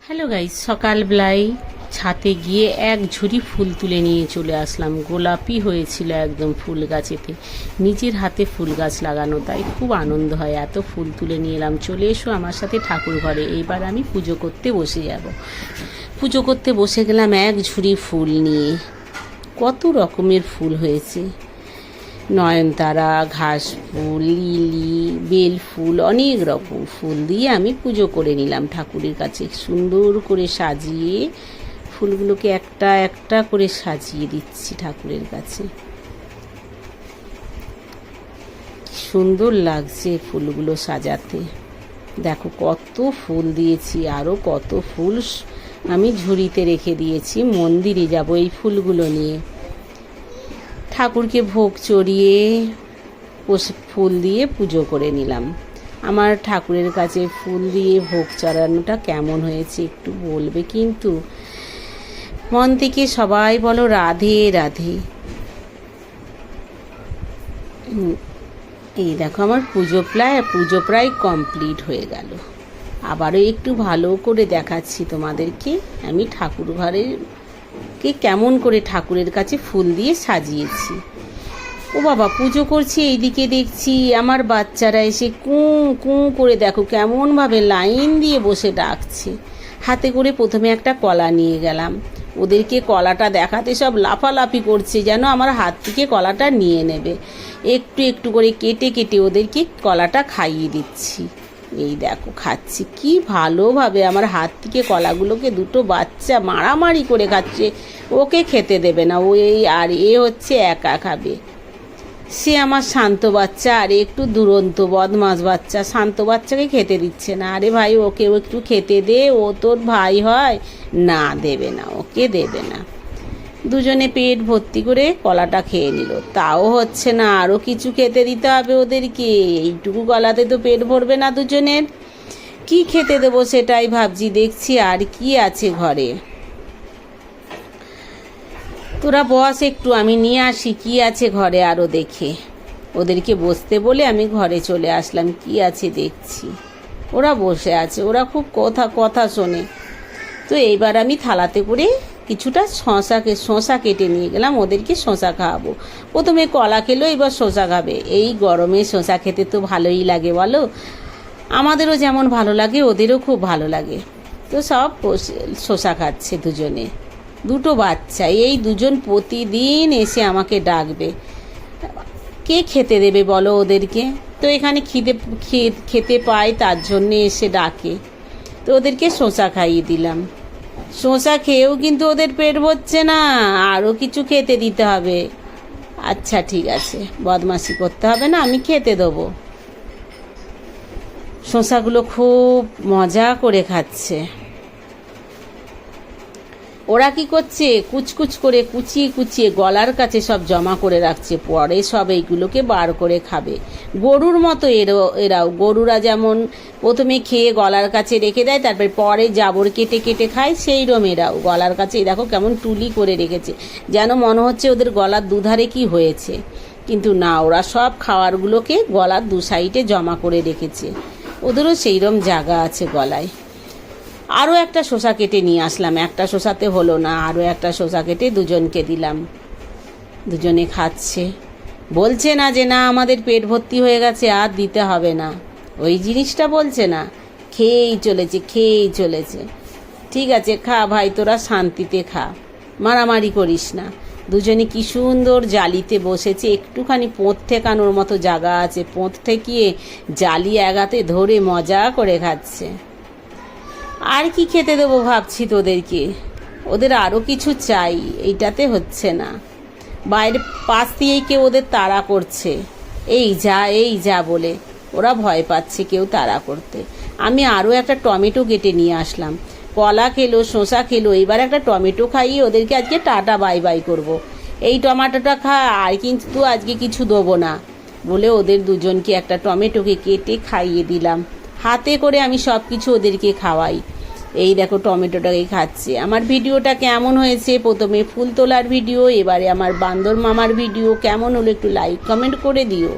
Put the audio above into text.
Hello guys, সকালবেলায় ছাতে গিয়ে এক ঝুড়ি ফুল তুলে নিয়ে চলে আসলাম। গোলাপি হয়েছিল একদম ফুল গাছেতে। নিজের হাতে ফুল গাছ লাগানো, তাই খুব আনন্দ হয়। এত ফুল তুলে নিয়ে এলাম। চলে এসো আমার সাথে ঠাকুর ঘরে। এইবার আমি পুজো করতে বসে যাব। পুজো করতে বসে গেলাম এক ঝুড়ি ফুল নিয়ে। কত রকমের ফুল হয়েছে, নয়নতারা, ঘাস ফুল, লিলি, বেল ফুল, অনেক রকম ফুল দিয়ে আমি পুজো করে নিলাম ঠাকুরের কাছে। সুন্দর করে সাজিয়ে ফুলগুলোকে একটা একটা করে সাজিয়ে দিচ্ছি ঠাকুরের কাছে। সুন্দর লাগছে ফুলগুলো সাজাতে। দেখো কত ফুল দিয়েছি, আরও কত ফুল আমি ঝুড়িতে রেখে দিয়েছি। মন্দিরে যাব এই ফুলগুলো নিয়ে। ঠাকুরকে ভোগ চড়িয়ে ফুল দিয়ে পুজো করে নিলাম। আমার ঠাকুরের কাছে ফুল দিয়ে ভোগ চড়ানোটা কেমন হয়েছে একটু বলবে কিন্তু। মন থেকে সবাই বলো রাধে রাধে। এই দেখো আমার পুজো প্রায় কমপ্লিট হয়ে গেল। আবারও একটু ভালো করে দেখাচ্ছি তোমাদেরকে আমি ঠাকুর ঘরের কেমন করে ঠাকুরের কাছে ফুল দিয়ে সাজিয়েছি। ও বাবা, পুজো করছি, এইদিকে দেখছি আমার বাচ্চারা এসে কুঁ কুঁ করে দেখো কেমনভাবে লাইন দিয়ে বসে ডাকছে। হাতে করে প্রথমে একটা কলা নিয়ে গেলাম। ওদেরকে কলাটা দেখাতে সব লাফালাফি করছে, যেন আমার হাত থেকে কলাটা নিয়ে নেবে। একটু একটু করে কেটে কেটে ওদেরকে কলাটা খাইয়ে দিচ্ছি। এই দেখো খাচ্ছি কি ভালোভাবে। আমার হাত থেকে কলাগুলোকে দুটো বাচ্চা মারামারি করে খাচ্ছে। ওকে খেতে দেবে না, ও আর হচ্ছে একা খাবে। সে আমার শান্ত বাচ্চা, আর একটু দুরন্ত বদমাস বাচ্চা। শান্ত বাচ্চাকে খেতে দিচ্ছে না। আরে ভাই, ওকেও একটু খেতে দে, ও তোর ভাই হয়। না, দেবে না, ওকে দেবে না। দুজনে পেট ভর্তি করে কলাটা খেয়ে নিল। তাও হচ্ছে না, আরও কিছু খেতে দিতে হবে ওদেরকে। এইটুকু কলাতে তো পেট ভরবে না দুজনের। কি খেতে দেবো সেটাই ভাবছি। দেখছি আর কি আছে ঘরে। তোরা বস একটু, আমি নিয়ে আসি কি আছে ঘরে আরও দেখে। ওদেরকে বসতে বলে আমি ঘরে চলে আসলাম। কি আছে দেখছি। ওরা বসে আছে, ওরা খুব কথা শোনে। তো এইবার আমি থালাতে করে কিছুটা শশা কেটে নিয়ে গেলাম। ওদেরকে শশা খাওয়াবো। প্রথমে কলা খেলো, এবার শশা খাবে। এই গরমে শশা খেতে তো ভালোই লাগে বলো। আমাদেরও যেমন ভালো লাগে, ওদেরও খুব ভালো লাগে। তো সব শশা খাচ্ছে দুজনে। দুটো বাচ্চা, এই দুজন প্রতিদিন এসে আমাকে ডাকবে। কে খেতে দেবে বলো ওদেরকে? তো এখানে খেতে পায়, তার জন্যে এসে ডাকে। তো ওদেরকে শশা খাইয়ে দিলাম। শশা খেয়েও কিন্তু ওদের পেট ভরছে না, আরও কিছু খেতে দিতে হবে। আচ্ছা ঠিক আছে, বদমাশি করতে হবে না, আমি খেতে দেবো। শশাগুলো খুব মজা করে খাচ্ছে। ওরা কি করছে, কুচকুচ করে কুচিয়ে কুচিয়ে গলার কাছে সব জমা করে রাখছে। পরে সব এইগুলোকে বার করে খাবে। গরুর মতো এরাও। গরুরা যেমন প্রথমে খেয়ে গলার কাছে রেখে দেয়, তারপর পরে জাবর কেটে কেটে খায়, সেইরকম এরাও গলার কাছে দেখো কেমন টুলি করে রেখেছে। যেন মনে হচ্ছে ওদের গলার দুধারে কি হয়েছে, কিন্তু না, ওরা সব খাওয়ারগুলোকে গলার দু সাইডে জমা করে রেখেছে। ওদেরও সেইরকম জায়গা আছে গলায়। আরও একটা শশা কেটে নিয়ে আসলাম। একটা শশাতে হলো না, আরও একটা শশা কেটে দুজনকে দিলাম। দুজনে খাচ্ছে। বলছে না যে না আমাদের পেট ভর্তি হয়ে গেছে, আর দিতে হবে না। ওই জিনিসটা বলছে না, খেয়েই চলেছে। ঠিক আছে, খা ভাই, তোরা শান্তিতে খা, মারামারি করিস না। দুজনে কি সুন্দর জালিতে বসেছে। একটুখানি পোঁত ঠেকানোর মতো জায়গা আছে, পোঁত ঠেকিয়ে জালি আগাতে ধরে মজা করে খাচ্ছে। আর কি খেতে দেবো ভাবছি তোদেরকে। ওদের আরও কিছু চাই, এইটাতে হচ্ছে না। বাইরে পাশ দিয়েই কেউ ওদের তাড়া করছে, এই যা বলে। ওরা ভয় পাচ্ছে কেউ তাড়া করতে। আমি আরও একটা টমেটো কেটে নিয়ে আসলাম। কলা খেলো, শশা খেলো, এবার একটা টমেটো খাইয়ে ওদেরকে আজকে টাটা বাই বাই করব। এই টমেটোটা খা, আর কিন্তু আজকে কিছু দেবো না বলে ওদের দুজনকে একটা টমেটোকে কেটে খাইয়ে দিলাম। হাতে করে আমি সব কিছু ওদেরকে খাওয়াই। এই দেখো টমেটোটাকে খাচ্ছে। আমার ভিডিওটা কেমন হয়েছে? প্রথমে ফুল তোলার ভিডিও, এবারে আমার বান্দর মামার ভিডিও কেমন হলো একটু লাইক কমেন্ট করে দিও।